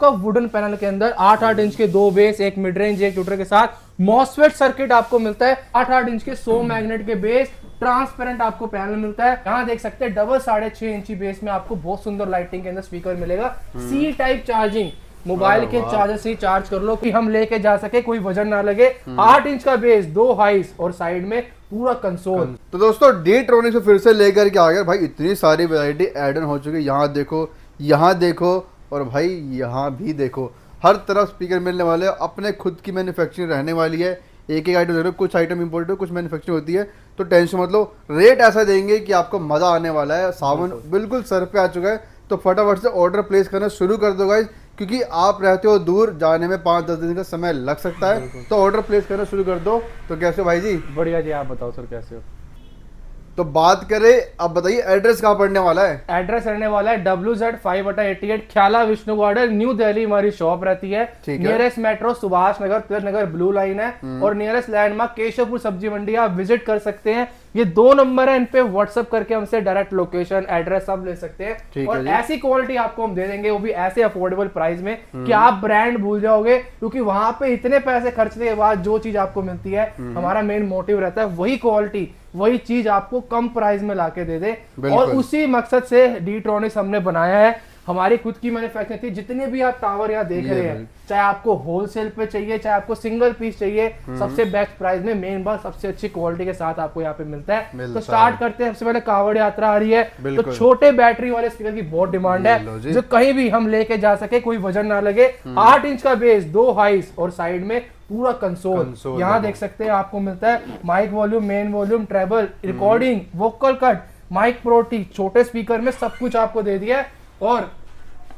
का wooden panel के अंदर 8-8 इंच के दो बेस, एक मिड रेंज, एक ट्विटर के साथ मॉसफेट सर्किट आपको मिलता है। 8-8 इंच के 100 मैग्नेट के बेस, ट्रांसपेरेंट आपको पैनल मिलता है। यहाँ देख सकते हैं डबल 6.5 इंची बेस में आपको बहुत सुंदर लाइटिंग के अंदर स्पीकर मिलेगा। सी टाइप चार्जिंग, मोबाइल के चार्जर से ही चार्ज कर लो कि हम लेके जा सके, कोई वजन ना लगे। 8 इंच का बेस, 2 हाइस और साइड में पूरा कंसोल। तो दोस्तों D-Tronics को फिर से लेकर के आ गए भाई, इतनी सारी वैरायटी ऐड ऑन हो चुकी है। यहाँ देखो और भाई यहाँ भी देखो, हर तरफ स्पीकर मिलने वाले हैं। अपने खुद की मैन्युफैक्चरिंग रहने वाली है। एक आइटम देखो, कुछ आइटम इंपोर्टेड, कुछ मैन्युफैक्चरिंग होती है, तो टेंशन मत लो। रेट ऐसा देंगे कि आपको मजा आने वाला है। सावन बिल्कुल सर पे आ चुका है, तो फटाफट से ऑर्डर प्लेस करना शुरू कर दो गाइस, क्योंकि आप रहते हो दूर, जाने में 5-10 दिन का समय लग सकता है। तो ऑर्डर प्लेस करना शुरू कर दो। तो कैसे हो भाई जी? बढ़िया जी, आप बताओ सर कैसे हो? तो बात करें, अब बताइए एड्रेस कहाँ पड़ने वाला है? एड्रेस रहने वाला है WZ5/88 ख्याला Vishnu garden, new Delhi हमारी शॉप रहती है। Nearest metro Subhash Nagar, Tilak Nagar blue line है, और नियरेस्ट लैंडमार्क केशवपुर सब्जी मंडी आप विजिट कर सकते हैं। ये 2 नंबर है, इन पे व्हाट्सएप करके हमसे डायरेक्ट लोकेशन, एड्रेस सब ले सकते हैं। और ऐसी क्वालिटी आपको हम दे देंगे, वो भी ऐसे अफोर्डेबल प्राइस में कि आप ब्रांड भूल जाओगे, क्योंकि वहां पे इतने पैसे खर्चने के बाद जो चीज आपको मिलती है, हमारा मेन मोटिव रहता है वही क्वालिटी, वही चीज आपको कम प्राइस में लाके दे दे। और उसी मकसद से D-Tronics हमने बनाया है। हमारी खुद की मैन्युफैक्चरिंग थी। जितने भी आप टावर यहाँ देख रहे हैं, चाहे आपको होलसेल पे चाहिए, चाहे आपको सिंगल पीस चाहिए, सबसे बेस्ट प्राइस में, मेन बात सबसे अच्छी क्वालिटी के साथ आपको यहाँ पे मिलता है। तो स्टार्ट करते हैं। सबसे पहले कांवड़ यात्रा आ रही है, तो छोटे बैटरी वाले स्पीकर की बहुत डिमांड है, जो कहीं भी हम लेके जा सके, कोई वजन ना लगे। 8 इंच का बेस, 2 हाइस और साइड में पूरा कंसोल। यहाँ देख सकते हैं आपको मिलता है mic volume, main volume, treble, recording, vocal cut, mic प्रोटी, छोटे स्पीकर में सब कुछ आपको दे दिया है। और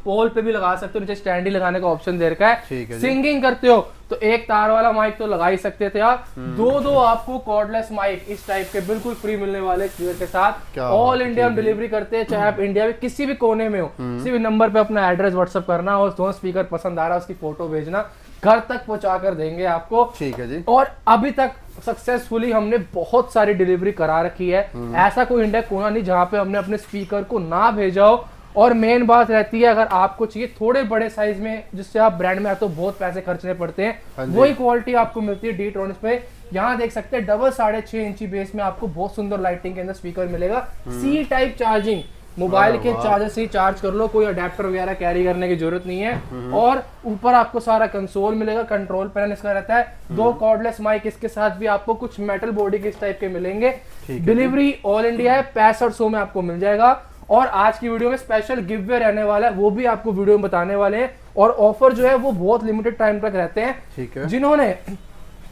पोल पे भी लगा सकते हो, नीचे स्टैंड ही लगाने का ऑप्शन दे रखा है। सिंगिंग करते हो तो एक तार वाला माइक तो लगा ही सकते थे आप। 2 आपको कॉर्डलेस माइक इस टाइप के बिल्कुल फ्री मिलने वाले स्पीकर के साथ। ऑल इंडिया हम डिलीवरी करते हैं, चाहे आप इंडिया में किसी भी कोने में हो, किसी भी नंबर पे अपना एड्रेस व्हाट्सएप करना, और जो स्पीकर पसंद आ रहा है उसकी फोटो भेजना, घर तक पहुंचा कर देंगे आपको। ठीक है जी। और अभी तक सक्सेसफुली हमने बहुत सारी डिलीवरी करा रखी है। ऐसा कोई इंडिया कोना नहीं जहां पे हमने अपने स्पीकर को ना भेजा हो। और मेन बात रहती है, अगर आपको चाहिए थोड़े बड़े साइज में, जिससे आप ब्रांड में तो बहुत पैसे खर्चने पड़ते हैं, वही क्वालिटी आपको मिलती है D-Tronics पे। यहाँ देख सकते हैं डबल 6.5 इंची बेस में आपको बहुत सुंदर लाइटिंग के अंदर स्पीकर मिलेगा। सी टाइप चार्जिंग, मोबाइल के चार्जर से ही चार्ज कर लो, कोई अडेप्टर वगैरह कैरी करने की जरूरत नहीं है। और ऊपर आपको सारा कंसोल मिलेगा, कंट्रोल पैनल इसका रहता है। 2 कॉर्डलेस माइक इसके साथ भी आपको कुछ मेटल बॉडी के इस टाइप के मिलेंगे। डिलीवरी ऑल इंडिया है, 6500 में आपको मिल जाएगा। और आज की वीडियो में स्पेशल गिव वे रहने वाला है, वो भी आपको वीडियो में बताने वाले हैं। और ऑफर जो है वो बहुत लिमिटेड टाइम तक रहते हैं। जिन्होंने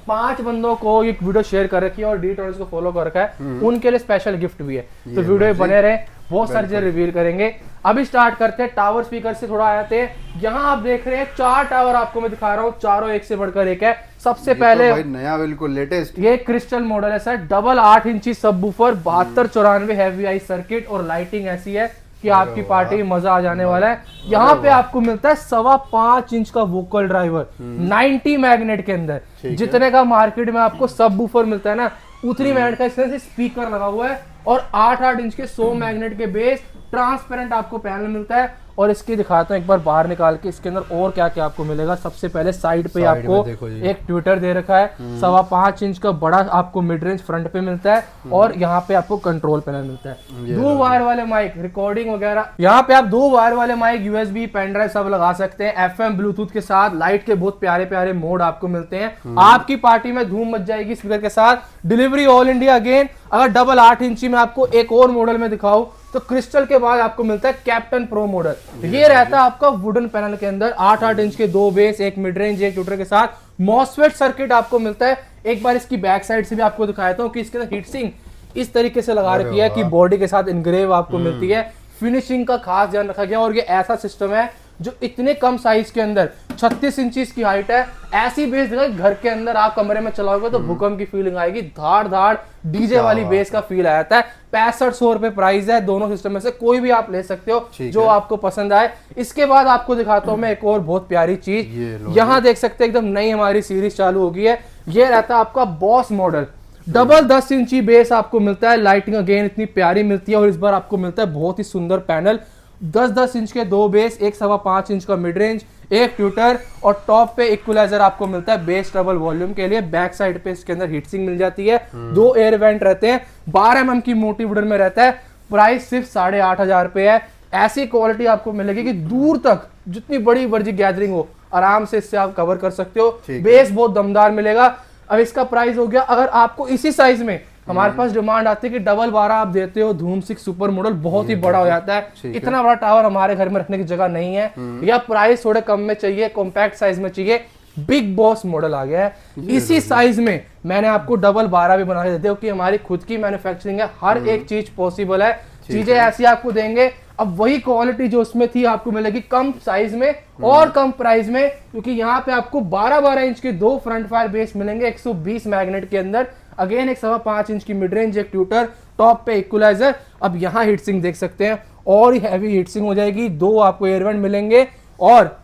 5 बंदों को ये वीडियो शेयर कर रखी है और D-Tronics को फॉलो कर रखा है, उनके लिए स्पेशल गिफ्ट भी है। तो वीडियो में बने रहे, बहुत सारी चीजें रिवील करेंगे। अभी स्टार्ट करते हैं टावर स्पीकर से, थोड़ा आते हैं। यहाँ आप देख रहे हैं 4 टावर आपको मैं दिखा रहा हूँ, चारों एक से बढ़कर एक है। सबसे पहले तो भाई नया बिल्कुल लेटेस्ट, ये क्रिस्टल मॉडल है सर, डबल 8 इंची सबवूफर, 7294 हैवी आई सर्किट, और लाइटिंग ऐसी है कि आपकी पार्टी में मजा आ जाने वाला है। यहाँ पे आपको मिलता है 5.25 इंच का वोकल ड्राइवर, 90 मैग्नेट के अंदर। जितने का मार्केट में आपको सबवूफर मिलता है ना, उतनी मैग्नेट का इसमें स्पीकर लगा हुआ है। और 8-8 इंच के 100 मैग्नेट के बेस, ट्रांसपेरेंट आपको पैनल मिलता है। और इसकी दिखाता हूँ एक बार बाहर निकाल के, इसके अंदर और क्या क्या आपको मिलेगा। सबसे पहले साइड पे आपको एक ट्विटर दे रखा है, 5.25 इंच का बड़ा आपको मिड रेंज फ्रंट पे मिलता है। और यहाँ पे आपको कंट्रोल पैनल मिलता है। 2 वायर वाले माइक, रिकॉर्डिंग वगैरह, यहाँ पे आप 2 वायर वाले माइक, USB, पेन ड्राइव सब लगा सकते हैं। FM ब्लूटूथ के साथ, लाइट के बहुत प्यारे प्यारे मोड आपको मिलते हैं। आपकी पार्टी में धूम मच जाएगी स्पीकर के साथ। Delivery all India again. अगर डबल 8 इंची में आपको एक और मॉडल में दिखाऊं, तो क्रिस्टल के बाद आपको मिलता है कैप्टन प्रो मॉडल। ये रहता है आपका वुडन पैनल के अंदर, 8-8 इंच के 2 बेस, एक मिड रेंज, एक ट्विटर के साथ मॉसफेट सर्किट आपको मिलता है। एक बार इसकी बैक साइड से भी आपको दिखाता हूँ कि इसके अंदर हीट सिंक इस तरीके से लगा रखी है कि बॉडी के साथ इनग्रेव आपको मिलती है। फिनिशिंग का खास ध्यान रखा गया। और ये ऐसा सिस्टम है जो इतने कम साइज के अंदर 36 इंची की हाइट है, ऐसी बेस घर के अंदर आप कमरे में चलाओगे तो भूकंप की फीलिंग आएगी। धाड़ धाड़ डीजे वाली बेस का फील आता है। 6500 रुपए प्राइस है। दोनों सिस्टम में से कोई भी आप ले सकते हो जो आपको पसंद आए। इसके बाद आपको दिखाता हूँ मैं एक और बहुत प्यारी चीज। यहाँ देख सकते हैं एकदम नई हमारी सीरीज चालू हो गई है। ये रहता है आपका बॉस मॉडल, डबल 10 इंची बेस आपको मिलता है। लाइटिंग अगेन इतनी प्यारी मिलती है। और इस बार आपको मिलता है बहुत ही सुंदर पैनल, 10-10 इंच के 2 बेस, एक 5.25 इंच का मिड रेंज, एक ट्यूटर और टॉप पे इक्वलाइजर आपको मिलता है बेस डबल वॉल्यूम के लिए। बैक साइड पे इसके अंदर हीट सिंक मिल जाती है, 2 एयर वेंट रहते हैं, 12 mm की मोटी वुडन में रहता है। प्राइस सिर्फ 8,500 रुपए है। ऐसी क्वालिटी आपको मिलेगी कि दूर तक जितनी बड़ी बड़ी गैदरिंग हो आराम से इससे आप कवर कर सकते हो। बेस बहुत दमदार मिलेगा। अब इसका प्राइस हो गया, अगर आपको इसी साइज में हमारे पास डिमांड आती है कि डबल 12 आप देते हो, धूम 6 सुपर मॉडल बहुत ही बड़ा हो जाता है। इतना बड़ा टावर हमारे घर में रखने की जगह नहीं है, या प्राइस थोड़े कम में चाहिए, कॉम्पैक्ट साइज में चाहिए, बिग बॉस मॉडल आ गया है। इसी साइज में मैंने आपको डबल 12 भी बना के देते हो कि हमारी खुद की मैन्युफैक्चरिंग है, हर एक चीज पॉसिबल है, चीजें ऐसी आपको देंगे। अब वही क्वालिटी जो उसमें थी आपको मिलेगी कम साइज में और कम प्राइस में, क्योंकि यहाँ पे आपको 12-12 इंच के 2 फ्रंट फायर बेस मिलेंगे 120 मैग्नेट के अंदर। अगेन एक 5.25 इंच की मिड रेंज, एक ट्यूटर, टॉप पे इक्वलाइजर। अब यहाँ हीट सिंक देख सकते हैं, और हैवी हीट सिंक हो जाएगी। 2 आपको एयर वेंट मिलेंगे और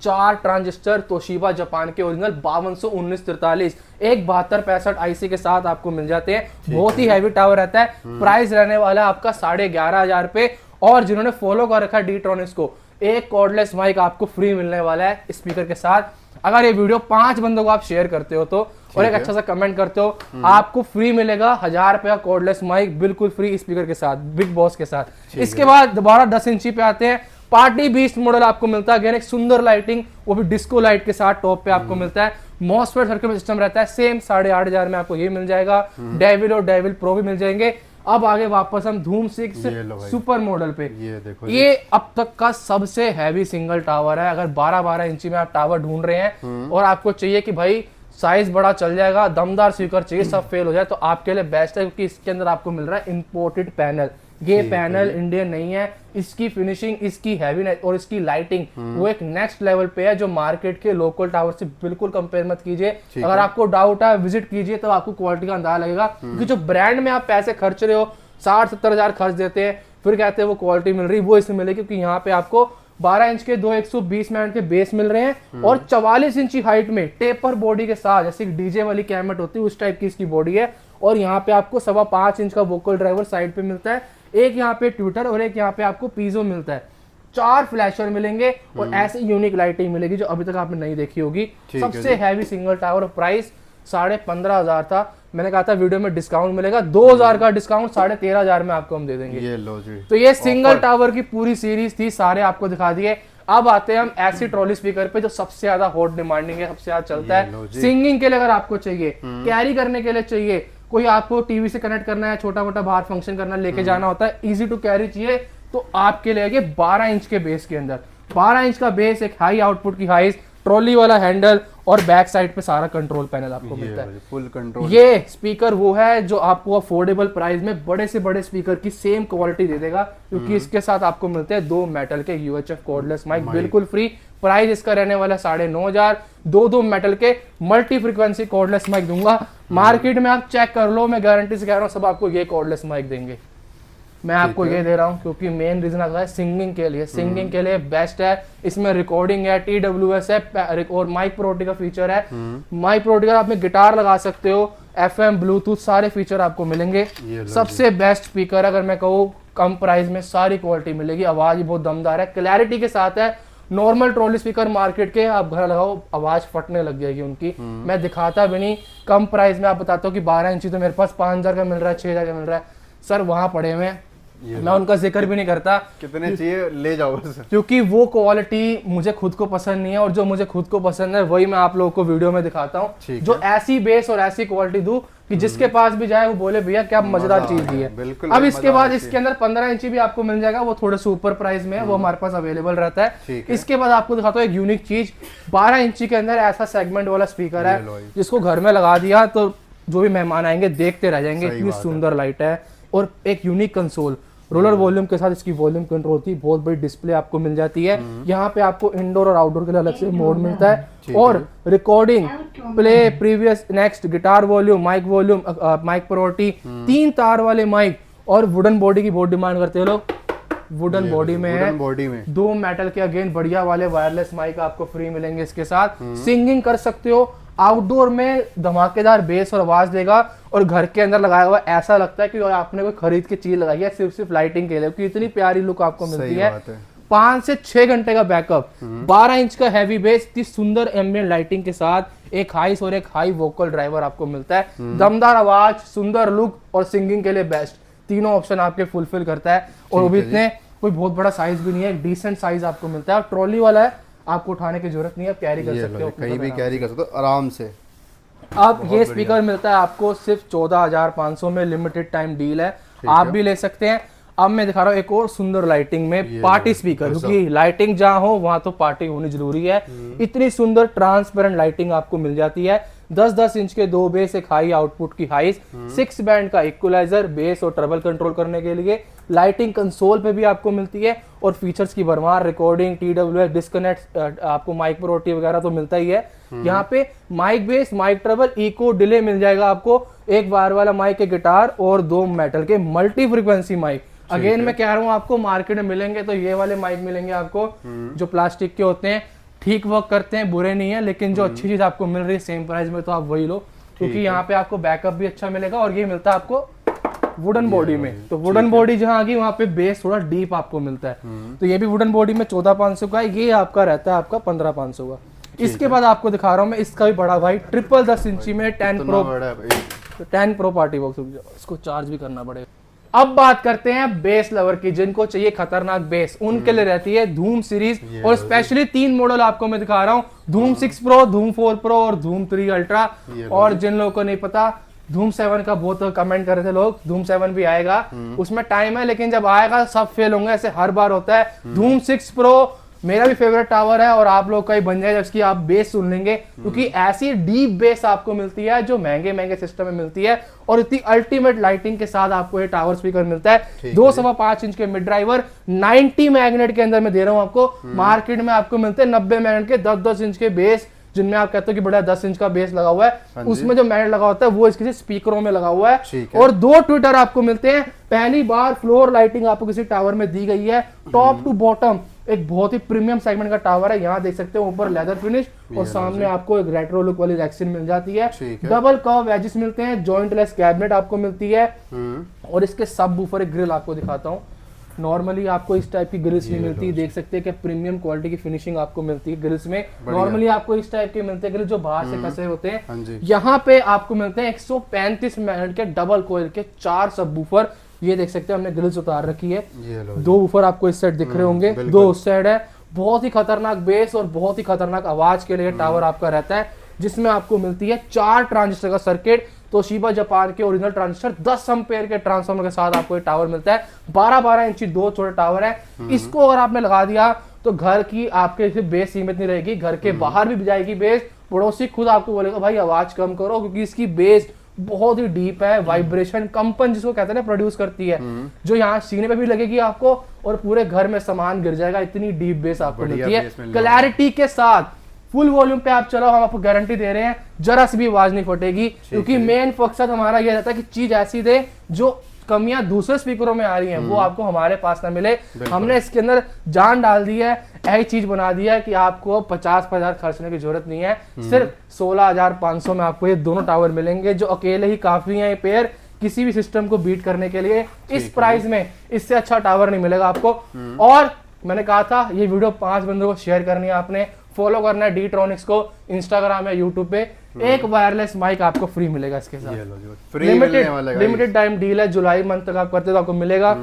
4 ट्रांजिस्टर तोशिबा जापान के ओरिजिनल 521943 एक 7265 आईसी के साथ आपको मिल जाते हैं। बहुत ही हैवी टावर रहता है। प्राइस रहने वाला है आपका 11,500 रुपए। और जिन्होंने फॉलो कर रखा है डीट्रॉनिक्स को, एक कॉर्डलेस माइक आपको फ्री मिलने वाला है स्पीकर के साथ। अगर ये वीडियो 5 बंदों को आप शेयर करते हो तो, और एक अच्छा सा कमेंट करते हो, आपको फ्री मिलेगा 1000 रुपए का कॉर्डलेस माइक बिल्कुल फ्री स्पीकर के साथ, बिग बॉस के साथ। इसके बाद दोबारा 10 इंची पे आते हैं। पार्टी बीस्ट मॉडल आपको मिलता है, एक सुंदर लाइटिंग, वो भी डिस्को लाइट के साथ टॉप पे आपको मिलता है। मॉसफेट सर्किट सिस्टम रहता है, सेम 8,500 में आपको ये मिल जाएगा। डेविल और डेविल प्रो भी मिल जाएंगे। अब आगे वापस हम धूम 6 सुपर मॉडल पे, ये देखो, ये अब तक का सबसे हैवी सिंगल टावर है। अगर 12-12 इंची में आप टावर ढूंढ रहे हैं और आपको चाहिए कि भाई साइज बड़ा चल जाएगा, दमदार स्पीकर चाहिए, सब फेल हो जाए, तो आपके लिए बेस्ट है, क्योंकि इसके अंदर आपको मिल रहा है इंपोर्टेड पैनल। ये पैनल इंडियन नहीं है। इसकी फिनिशिंग, इसकी हैवीनेस और इसकी लाइटिंग वो एक नेक्स्ट लेवल पे है, जो मार्केट के लोकल टावर से बिल्कुल कंपेयर मत कीजिए। अगर आपको डाउट है विजिट कीजिए, तो आपको क्वालिटी का अंदाजा लगेगा। क्योंकि जो ब्रांड में आप पैसे खर्च रहे हो, 60-70 हजार खर्च देते हैं, फिर कहते हैं वो क्वालिटी मिल रही, वो इसमें मिलेगी। क्योंकि यहाँ पे आपको 12 इंच के 2 120 मैग्नेट के बेस मिल रहे हैं और 44 इंची हाइट में टेपर बॉडी के साथ, जैसे डीजे वाली कैमेट होती है उस टाइप की इसकी बॉडी है। और यहाँ पे आपको 5.25 इंच का वोकल ड्राइवर साइड पे मिलता है, एक यहाँ पे ट्विटर और एक यहाँ पे आपको पीजो मिलता है। 4 फ्लैशर मिलेंगे और ऐसे यूनिक लाइटिंग मिलेगी जो अभी तक आपने नहीं देखी होगी। सबसे हैवी सिंगल टावर। प्राइस 15,500 था, मैंने कहा था वीडियो में डिस्काउंट मिलेगा, 2,000 का डिस्काउंट 13,500 में आपको हम दे देंगे। ये लो जी। तो ये सिंगल टावर की पूरी सीरीज थी, सारे आपको दिखा दिए। अब आते हैं हम ऐसी ट्रॉली स्पीकर पे जो सबसे ज्यादा हॉट डिमांडिंग है, सबसे ज्यादा चलता है। सिंगिंग के लिए अगर आपको चाहिए, कैरी करने के लिए चाहिए, कोई आपको टीवी से कनेक्ट करना है, छोटा मोटा बाहर फंक्शन करना, लेके जाना होता है, इजी टू कैरी चाहिए, तो आपके लिए ये 12 इंच के बेस के अंदर, 12 इंच का बेस, एक हाई आउटपुट की हाइस, ट्रॉली वाला हैंडल और बैक साइड पे सारा कंट्रोल पैनल आपको मिलता है। Full control. ये स्पीकर वो है जो आपको अफोर्डेबल प्राइस में बड़े से बड़े स्पीकर की सेम क्वालिटी दे देगा, क्योंकि इसके साथ आपको मिलते हैं 2 मेटल के UHF कॉर्डलेस माइक बिल्कुल फ्री। प्राइस इसका रहने वाला 9,500। 2 मेटल के मल्टी फ्रीक्वेंसी कॉर्डलेस माइक दूंगा। मार्केट में आप चेक कर लो, मैं गारंटी से कह रहा हूँ सब आपको ये कॉर्डलेस माइक देंगे। मैं आपको ये दे रहा हूँ क्योंकि मेन रीजन आता है सिंगिंग के लिए। सिंगिंग के लिए बेस्ट है, इसमें रिकॉर्डिंग है, TWS है और माइक प्रोटी का फीचर है। माइक प्रोटी का आप में गिटार लगा सकते हो, FM ब्लूटूथ सारे फीचर आपको मिलेंगे। सबसे बेस्ट स्पीकर अगर मैं कहूँ, कम प्राइस में सारी क्वालिटी मिलेगी। आवाज भी बहुत दमदार है, क्लैरिटी के साथ है। नॉर्मल ट्रॉली स्पीकर मार्केट के आप घर लगाओ, आवाज फटने लग जाएगी उनकी। मैं दिखाता भी नहीं, कम प्राइस में आप बताता हूँ कि 12 इंची तो मेरे पास 5,000 का मिल रहा है, 6,000 का मिल रहा है। सर वहां पड़े हुए हैं, मैं उनका जिक्र भी नहीं करता। कितने चाहिए ले जाओ बस। क्योंकि वो क्वालिटी मुझे खुद को पसंद नहीं है, और जो मुझे खुद को पसंद है वही मैं आप लोगों को वीडियो में दिखाता हूँ, जो ऐसी बेस और ऐसी क्वालिटी दूं कि जिसके पास भी जाए वो बोले भैया क्या मजेदार चीज दी है। अब इसके बाद इसके अंदर 15 इंची भी आपको मिल जाएगा, वो थोड़े से ऊपर प्राइस में है, वो हमारे पास अवेलेबल रहता है। इसके बाद आपको दिखाता हूँ एक यूनिक चीज, 12 इंची के अंदर ऐसा सेगमेंट वाला स्पीकर है जिसको घर में लगा दिया तो जो भी मेहमान आएंगे देखते रह जाएंगे, इतनी सुंदर लाइट है। और एक यूनिक कंसोल, रोलर वॉल्यूम के साथ इसकी वॉल्यूम कंट्रोल थी, बहुत बड़ी डिस्प्ले आपको मिल जाती है। यहाँ पे आपको इंडोर और आउटडोर के लिए अलग से मोड मिलता है, और recording, play, previous, next, guitar volume, mic volume, mic priority, 3 तार वाले माइक, और वुडन बॉडी की बहुत डिमांड करते हैं लोग। वुडन बॉडी में है, 2 मेटल के अगेन बढ़िया वाले वायरलेस माइक आपको फ्री मिलेंगे इसके साथ। सिंगिंग कर सकते हो, आउटडोर में धमाकेदार बेस और आवाज देगा, और घर के अंदर लगाया हुआ ऐसा लगता है कि आपने कोई खरीद के चीज लगाई है सिर्फ लाइटिंग के लिए, क्योंकि इतनी प्यारी लुक आपको मिलती है। 5 से 6 घंटे का बैकअप, 12 इंच का हैवी बेस, इतनी सुंदर एम्बिएंट लाइटिंग के साथ एक हाइस और एक हाई वोकल ड्राइवर आपको मिलता है। दमदार आवाज, सुंदर लुक और सिंगिंग के लिए बेस्ट, तीनों ऑप्शन आपके फुलफिल करता है। और वो भी इतने कोई बहुत बड़ा साइज भी नहीं है, डिसेंट साइज आपको मिलता है। और ट्रॉली वाला है, आपको उठाने की जरूरत नहीं है, कैरी कर सकते हो, कहीं भी कैरी कर सकते हो आराम से। अब ये स्पीकर मिलता है आपको सिर्फ 14,500 में, लिमिटेड टाइम डील है, आप भी ले सकते हैं। अब मैं दिखा रहा हूँ एक और सुंदर लाइटिंग में पार्टी स्पीकर, क्योंकि लाइटिंग जहाँ हो वहां तो पार्टी होनी जरूरी है। इतनी सुंदर ट्रांसपेरेंट लाइटिंग आपको मिल जाती है। 10-10 इंच के 2 बेस, एक हाई आउटपुट की हाइस, 6 बैंड का इक्वलाइजर, बेस और ट्रबल कंट्रोल करने के लिए। लाइटिंग कंसोल पे भी आपको मिलती है और फीचर्स की भरमार, रिकॉर्डिंग, TWS, डिस्कनेक्ट, आपको माइक प्रो OT वगैरह तो मिलता ही है। यहाँ पे mic bass, mic treble, echo, delay मिल जाएगा आपको, एक वायर वाला माइक, एक गिटार और 2 मेटल के मल्टी फ्रीक्वेंसी माइक। अगेन मैं कह रहा हूँ आपको मार्केट में मिलेंगे तो ये वाले माइक मिलेंगे आपको जो प्लास्टिक के होते हैं, ठीक वर्क करते हैं, बुरे नहीं है, लेकिन जो अच्छी चीज आपको मिल रही है सेम प्राइस में तो आप वही लो, क्योंकि यहाँ पे आपको बैकअप भी अच्छा मिलेगा। और ये मिलता है आपको वुडन बॉडी में, तो वुडन बॉडी जहाँ आ गई वहाँ पे बेस थोड़ा डीप आपको मिलता है। तो ये भी वुडन बॉडी में 14,500 का है, ये आपका रहता है आपका 15,500 का। इसके बाद आपको दिखा रहा हूँ मैं इसका भी बड़ा भाई, ट्रिपल 10 इंची में 10 प्रो पार्टी बॉक्स, इसको चार्ज भी करना पड़ेगा। अब बात करते हैं बेस लवर की, जिनको चाहिए खतरनाक बेस, उनके लिए रहती है धूम सीरीज। और स्पेशली 3 मॉडल आपको मैं दिखा रहा हूँ, धूम 6 प्रो, धूम 4 प्रो और धूम 3 अल्ट्रा। और जिन लोगों को नहीं पता, धूम 7 का बहुत कमेंट कर रहे थे लोग, धूम 7 भी आएगा, उसमें टाइम है, लेकिन जब आएगा सब फेल होंगे, ऐसे हर बार होता है। धूम 6 प्रो मेरा भी फेवरेट टावर है और आप लोग का ही बन जाएगा, उसकी आप बेस सुन लेंगे, क्योंकि ऐसी डीप बेस आपको मिलती है जो महंगे महंगे सिस्टम में मिलती है। और इतनी अल्टीमेट लाइटिंग के साथ आपको ये टावर स्पीकर मिलता है। 2.5 इंच के मिड ड्राइवर, 90 मैग्नेट के अंदर मैं दे रहा हूं आपको। मार्केट में आपको मिलते हैं 90 मैग्नेट के 10-10 इंच के बेस, जिनमें आप कहते हो कि बड़ा 10 इंच का बेस लगा हुआ है, उसमें जो मैग्नेट लगा होता है वो इसके स्पीकरों में लगा हुआ है। और 2 ट्विटर आपको मिलते हैं। पहली बार फ्लोर लाइटिंग आपको किसी टावर में दी गई है, टॉप टू बॉटम, एक बहुत ही प्रीमियम सेगमेंट का टावर है। यहाँ देख सकते हो ऊपर लेदर फिनिश और सामने आपको एक रेट्रो लुक वाली रेक्सिन मिल जाती है। डबल कर्व एजेस मिलते हैं, जॉइंटलेस कैबिनेट आपको मिलती है। और इसके सब वूफर एक ग्रिल आपको दिखाता हूँ। नॉर्मली आपको इस टाइप की ग्रिल्स नहीं मिलती, देख सकते हैं कि प्रीमियम क्वालिटी की फिनिशिंग आपको मिलती है ग्रिल्स में। नॉर्मली आपको इस टाइप के मिलते हैं ग्रिल जो बाहर से कसे होते हैं, यहाँ पे आपको मिलते हैं 135 मैग्नेट के डबल कोयल के 4 सब वूफर। ये देख सकते हैं हमने ग्रिल्स उतार रखी है, 2 वूफर आपको इस साइड दिख रहे होंगे, 2 उस साइड है। बहुत ही खतरनाक बेस और बहुत ही खतरनाक आवाज के लिए टावर आपका रहता है, जिसमें आपको मिलती है 4 ट्रांजिस्टर का सर्किट। तोशिबा जापान के ओरिजिनल ट्रांजिस्टर 10 एम्पेयर के ट्रांसफार्मर के साथ आपको ये टावर मिलता है। 12-12 इंची 2 छोटे टावर है। इसको अगर आपने लगा दिया तो घर की आपके सिर्फ बेस सीमित नहीं रहेगी, घर के बाहर भी जाएगी बेस। पड़ोसी खुद आपको बोलेगा भाई आवाज कम करो, क्योंकि इसकी बेस बहुत ही डीप है, वाइब्रेशन, कंपन जिसको कहते हैं ना, प्रोड्यूस करती है, जो यहाँ सीने पे भी लगेगी आपको और पूरे घर में सामान गिर जाएगा, इतनी डीप बेस आपको मिलती है। क्लैरिटी के साथ फुल वॉल्यूम पे आप चलो, हम आपको गारंटी दे रहे हैं जरा सी भी आवाज नहीं फटेगी, क्योंकि मेन मकसद हमारा यह रहता है कि चीज ऐसी दे जो कमियां दूसरे स्पीकरों में आ रही हैं वो आपको हमारे पास ना मिले। हमने इसके अंदर जान डाल दी है, यही चीज बना दिया है कि आपको 50,000 खर्चने की जरूरत नहीं है। सिर्फ 16,500 में आपको ये दोनों टावर मिलेंगे, जो अकेले ही काफी है। ये पेयर किसी भी सिस्टम को बीट करने के लिए इस प्राइस में इससे अच्छा टावर नहीं मिलेगा आपको। और मैंने कहा था ये वीडियो 5 बंदों को शेयर करनी है, आपने फॉलो करना है डीट्रॉनिक्स को इंस्टाग्राम या यूट्यूब पे। एक वायरलेस माइक आपको फ्री मिलेगा इसके साथ, लिमिटेड टाइम डील है, जुलाई मंथ तक आप करते तो आपको मिलेगा।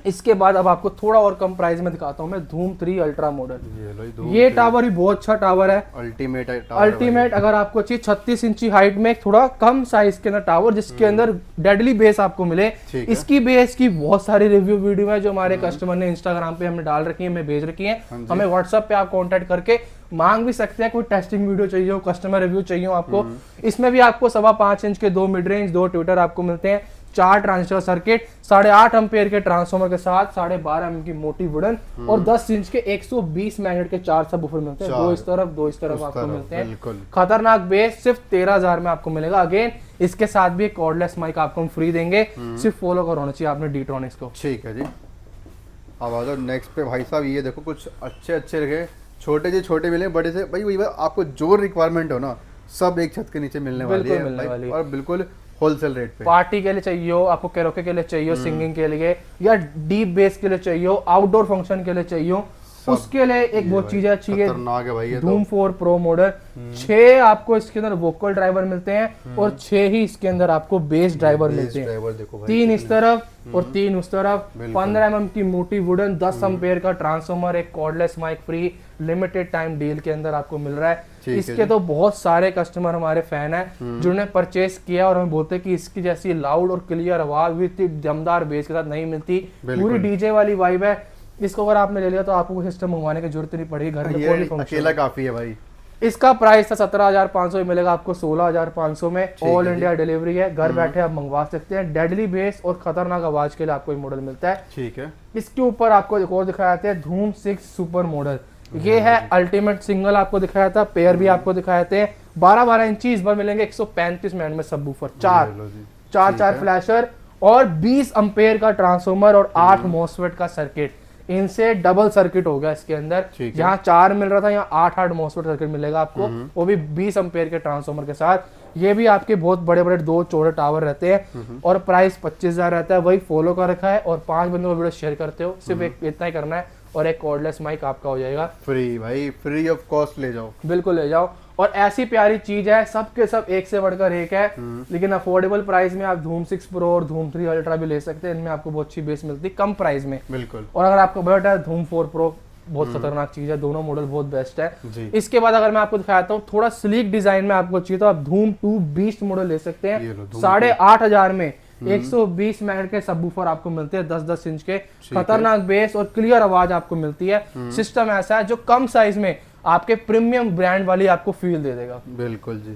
इसके बाद अब आपको थोड़ा और कम प्राइस में दिखाता हूं मैं धूम 3 अल्ट्रा मॉडल। ये टावर भी बहुत अच्छा टावर है, अल्टीमेट। अगर आपको चाहिए 36 इंची हाइट में थोड़ा कम साइज के अंदर टावर, जिसके अंदर डेडली बेस आपको मिले। इसकी बेस की बहुत सारी रिव्यू वीडियो है जो हमारे कस्टमर ने इंस्टाग्राम पे हमने डाल रखी है, हमें भेज रखी है। हमें व्हाट्सएप पे आप कॉन्टेक्ट करके मांग भी सकते हैं, कोई टेस्टिंग वीडियो चाहिए हो, कस्टमर रिव्यू चाहिए हो आपको। इसमें भी आपको 5.25 इंच के 2 मिड रेंज, 2 ट्विटर आपको मिलते हैं, 4 ट्रांजिस्टर सर्किट, 8.5 एम्पेयर के ट्रांसफार्मर के साथ, 12.5 mm की मोटी वुडन और 10 इंच के 120 मैग्नेट के 4 सबवूफर मिलते हैं। 2 इस तरफ 2 इस तरफ आपको मिलते हैं। खतरनाक बेस सिर्फ 13,000 में आपको मिलेगा। अगेन इसके साथ भी एक कॉर्डलेस माइक आपको हम फ्री देंगे, सिर्फ फॉलो करना चाहिए आपने डीट्रॉनिक्स को। ठीक है जी। अब आ जाओ नेक्स्ट पे भाई साहब, ये देखो कुछ अच्छे रखे, छोटे से छोटे मिले, बड़े से भाई वही आपको जो रिक्वायरमेंट हो ना सब एक छत के नीचे मिलने वाली है। और बिल्कुल होलसेल रेट पे। पार्टी के लिए चाहिए हो, आपको कैरोके के लिए चाहिए हो, सिंगिंग के लिए, या डीप बेस के लिए चाहिए हो, आउटडोर फंक्शन के लिए चाहिए हो, उसके लिए एक वो चीज अच्छी है, खतरनाक है भाई ये धूम 4 प्रो मॉडल। 6 आपको इसके अंदर वोकल ड्राइवर मिलते हैं और 6 ही इसके अंदर आपको बेस ड्राइवर मिलते हैं। ड्राइवर देखो भाई, 3 इस तरफ और 3 उस तरफ। बिल्कुल। 15 mm की मोटी वुडन 10 एम्पेयर का ट्रांसफॉर्मर, एक cordless mic free limited time deal के अंदर आपको मिल रहा है। ठीक है इसके जी। तो बहुत सारे कस्टमर हमारे फैन हैं जिन्होंने परचेस किया और हमें बोलते हैं कि इसकी जैसी लाउड और क्लियर आवाज विद दमदार बेस के साथ नहीं मिलती। बिल्कुल। पूरी डीजे वाली वाइब है। इसको अगर आपने ले लिया तो आपको कोई सिस्टम मंगवाने की जरूरत नहीं पड़ेगी, घर में कोई भी ये फंक्शन। अकेला काफी है भाई। इसका प्राइस था 17,500 में, मिलेगा आपको 16,500 में। ठीक है ऑल जी। इंडिया डिलीवरी है, घर बैठे आप मंगवा सकते हैं। डेडली बेस और खतरनाक आवाज के लिए आपको ये मॉडल मिलता है। ठीक है, इसके ऊपर आपको एक और दिखाया जाता है धूम 6 सुपर मॉडल। ये है अल्टीमेट सिंगल आपको दिखाया था, पेयर भी आपको दिखाए थे। 12-12 इंची इस बार मिलेंगे, 135 मिनट में सबवूफर, चार लो जी। चार ठीक चार है। फ्लैशर और 20 एम्पेयर का ट्रांसफॉर्मर और 8 मॉसफेट का सर्किट। इनसे डबल सर्किट हो गया इसके अंदर। ठीक है। जहाँ 4 मिल रहा था, यहाँ 8 मॉसफेट सर्किट मिलेगा आपको, वो भी 20 एम्पेयर के ट्रांसफॉर्मर के साथ। ये भी आपके बहुत बड़े बड़े 2 चौड़े टावर रहते हैं और प्राइस 25,000 रहता है। वही फॉलो कर रखा है और 5 बंदों को वीडियो शेयर करते हो, सिर्फ एक इतना ही करना है और एक कॉर्डलेस माइक आपका हो जाएगा। फ्री भाई, फ्री ऑफ कॉस्ट ले जाओ। बिल्कुल ले जाओ। और ऐसी प्यारी चीज है, सबके सब एक से बढ़कर एक है, लेकिन अफोर्डेबल प्राइस में आप धूम 6 प्रो और धूम 3 अल्ट्रा भी ले सकते हैं। इनमें आपको बहुत अच्छी बेस मिलती है कम प्राइस में। बिल्कुल और अगर आपको बजट है, धूम 4 प्रो बहुत खतरनाक चीज है, दोनों मॉडल बहुत बेस्ट है। जी। इसके बाद अगर मैं आपको दिखाता हूँ थोड़ा स्लीक डिजाइन में आपको चाहिए तो आप धूम 2 बीस्ट मॉडल ले सकते ये हैं। लो, धूम 8,500 में 120 मैट के सबवूफर आपको मिलते हैं, 10-10 इंच के। खतरनाक बेस और क्लियर आवाज आपको मिलती है। सिस्टम ऐसा है जो कम साइज में आपके प्रीमियम ब्रांड वाली आपको फील दे देगा। बिल्कुल जी,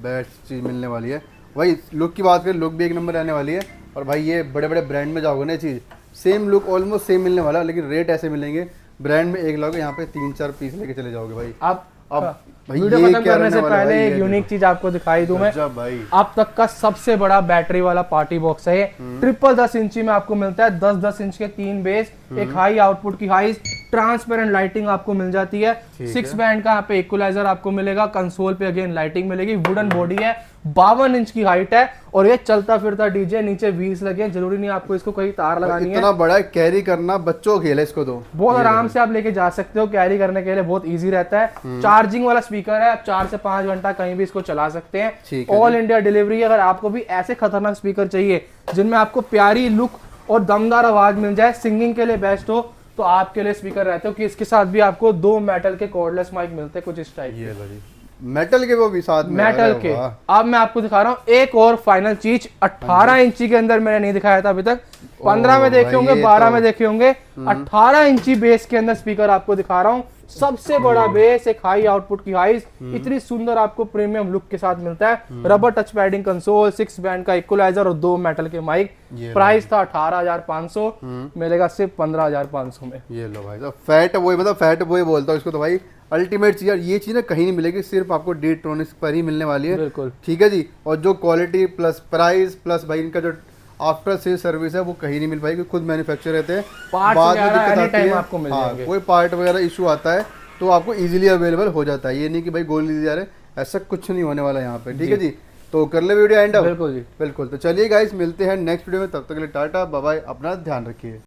बेस्ट चीज मिलने वाली है। वही लुक की बात करें, लुक भी एक नंबर रहने वाली है। और भाई ये बड़े बड़े ब्रांड में जाओगे ना, ये चीज सेम लुक ऑलमोस्ट सेम मिलने वाला है, लेकिन रेट ऐसे मिलेंगे। ब्रांड में एक लोगे, यहाँ पे 3-4 पीस लेके चले जाओगे भाई। अब भाई वीडियो ये खत्म क्या करने से रहने वाला है पहले भाई, एक ये यूनिक चीज आपको दिखाई दूं मैं। गजब भाई। अब तक का सबसे बड़ा बैटरी वाला पार्टी बॉक्स है ये। ट्रिपल 10 इंची में आपको मिलता है, 10-10 इंच के 3 बेस, एक हाई आउटपुट की हाई ट्रांसपेरेंट लाइटिंग आपको मिल जाती है। 6 बैंड का यहाँ पे इक्वलाइजर आपको मिलेगा, कंसोल पे अगेन लाइटिंग मिलेगी। वुडन बॉडी है, 52 इंच की हाइट है और ये चलता फिरता डीजे। नीचे व्हील्स लगे हैं, जरूरी नहीं आपको इसको कहीं तार लगानी है। इतना बड़ा कैरी करना, बच्चों को खेले इसको दो, बहुत आराम से आप लेके जा सकते हो, कैरी करने के लिए बहुत इजी रहता है। चार्जिंग वाला स्पीकर है, आप 4 से 5 घंटा कहीं भी इसको चला सकते हैं। ठीक है ऑल इंडिया डिलीवरी। अगर आपको भी ऐसे खतरनाक स्पीकर चाहिए जिनमें आपको प्यारी लुक और दमदार आवाज मिल जाए, सिंगिंग के लिए बेस्ट हो, तो आपके लिए स्पीकर रहते हो कि इसके साथ भी आपको 2 मेटल के कॉर्डलेस माइक मिलते हैं कुछ इस टाइप ये लो जी, मेटल के वो भी साथ में। मेटल अरे के। वाह। अब मैं आपको दिखा रहा हूँ एक और फाइनल चीज। 18 इंची के अंदर मैंने नहीं दिखाया था अभी तक। 15 में देखे भाई, होंगे, ये 12 तो- में देखे होंगे। 18 इंची बेस के अंदर स्पीकर आपको दिखा रहा हूँ। सबसे बड़ा बेस, एक हाई आउटपुट की हाइस, इतनी सुंदर आपको प्रीमियम लुक के साथ मिलता है। Rubber touch padding console, 6 band का इक्वलाइजर और 2 मेटल के माइक। ये प्राइस था 18,500, मिलेगा सिर्फ 15,500 में। ये लो भाई साहब, फैट बॉय, मतलब फैट बॉय बोलता हूँ इसको तो भाई। अल्टीमेट चीज यार, ये चीज ना कहीं नहीं मिलेगी, सिर्फ आपको डी-ट्रॉनिक्स पर ही मिलने वाली है। बिल्कुल। ठीक है जी। और जो क्वालिटी प्लस प्राइस प्लस भाई इनका जो आफ्टर सेल सर्विस है वो कहीं नहीं मिल पाएगी, खुद मैन्युफैक्चर रहते हैं। Parts बाद में वगैरह दिक्कत आती anytime है, आपको मिल हाँ, जाएंगे। कोई पार्ट वगैरह इशू आता है तो आपको इजीली अवेलेबल हो जाता है। ये नहीं कि भाई गोली दी जा रहे, ऐसा कुछ नहीं होने वाला यहाँ पे। ठीक है जी, तो कर ले वीडियो एंड। बिल्कुल जी। बिल्कुल। तो चलिए गाइस, मिलते हैं नेक्स्ट वीडियो में, तब तक के लिए टाटा बाय बाय, अपना ध्यान रखिए।